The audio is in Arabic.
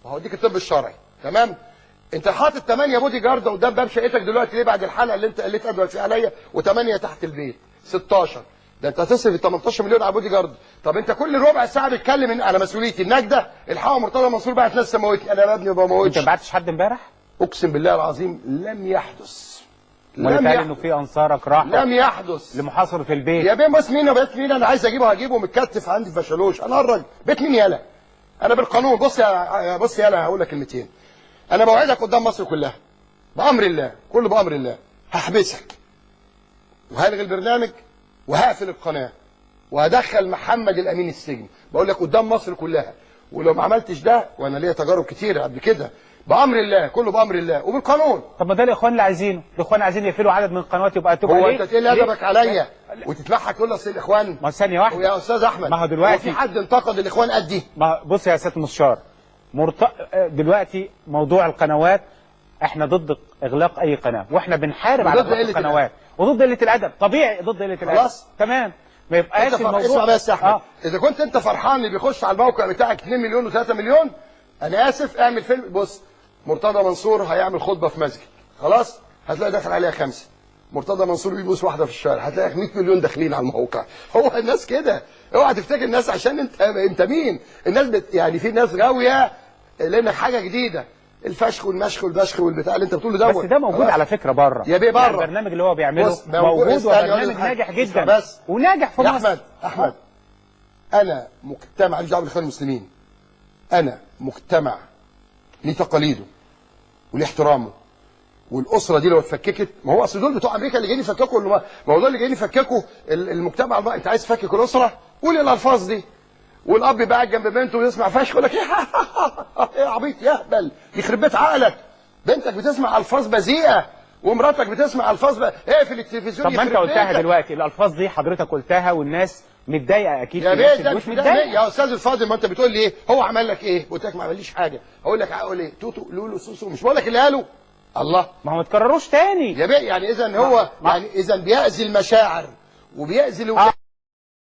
وهوديك الطب الشرعي. تمام؟ انت حاطط 8 بودي جارد قدام باب شقتك دلوقتي ليه بعد الحلقه اللي انت قلت ادوى فيها عليا، و8 تحت البيت 16. ده انت هتصرف 18 مليون على بودي جارد. طب انت كل ربع ساعه بتتكلم على مسؤوليتي النجده الحقوا مرتضى منصور بعت ناس تموتني. انا يا ابني ما بموتش. انت ما بعتش حد امبارح؟ اقسم بالله العظيم لم يحدث. لم يحدث انه في انصارك راحوا لم يحدث لمحاصره البيت. يا بيه بص مين بيت مين انا عايز اجيبه هجيبه متكتف عندي في فشلوش. انا الراجل بيت مين يالا؟ انا بالقانون بص يالا هقول لك كلمتين. انا بوعدك قدام مصر كلها بامر الله كله بامر الله هحبسك وهلغي البرنامج وهقفل القناه وهدخل محمد الامين السجن. بقول لك قدام مصر كلها. ولو ما عملتش ده وانا ليا تجارب كتيره قبل كده بامر الله كله بامر الله وبالقانون. طب ما ده الاخوان اللي عايزينه، الاخوان عايزين يقفلوا عدد من القنوات يبقى تبقى هو ليه؟ انت تقل ادبك عليا وتتمحك كل اصل الاخوان؟ ما ثانيه واحده يا استاذ احمد ما هو دلوقتي في حد انتقد الاخوان قدي؟ ما بص يا سياده المستشار دلوقتي موضوع القنوات احنا ضد اغلاق اي قناه واحنا بنحارب على اغلاق القنوات وضد قله الادب. طبيعي ضد قله الادب. خلاص تمام ما يبقاش الموضوع. اسمع بس يا احمد اذا كنت انت فرحان اللي بيخش على الموقع بتاعك 2 مليون و3 مليون انا اسف اعمل فيلم. بص مرتضى منصور هيعمل خطبه في مسجد خلاص هتلاقي داخل عليها 5. مرتضى منصور بيبوس واحده في الشارع هتلاقي 100 مليون داخلين على الموقع. هو الناس كده. اوعى تفتكر الناس عشان انت مين. الناس يعني في ناس غاويه لانك حاجه جديده الفشخ والمشخ والبشخ والبتاع اللي انت بتقوله دوت. بس ده موجود على فكره بره يا بيه بره. يعني البرنامج اللي هو بيعمله موجود وبرنامج ناجح جدا بس وناجح في مصر. احمد انا مجتمع ماليش دعوه بالاخوان المسلمين. انا مجتمع ليه تقاليده وليه احترامه والاسره دي لو اتفككت ما هو اصل دول بتوع امريكا اللي جايين يفككوا ما هو دول اللي جايين يفككوا المجتمع بقى. انت عايز تفكك الاسره قول الالفاظ دي والاب بقى جنب بنته ويسمع فشخ يقول لك ايه عبيط يهبل يخرب بيت عقلك. بنتك بتسمع الفاظ بذيئه ومراتك بتسمع الفاظ اقفل التلفزيون. طب ما انت قلتها دلوقتي الالفاظ دي حضرتك قلتها والناس متضايقه اكيد. يا بيه ده مش متضايق يا استاذ الفاضل. ما انت بتقول لي ايه هو عمل لك ايه؟ قلت لك ما عمليش حاجه. اقول لك هقول ايه توتو لولو سوسو مش بقول لك اللي قاله الله. ما هو ما تكرروش تاني يا بيه يعني اذا هو يعني اذا بيأذي المشاعر وبيأذي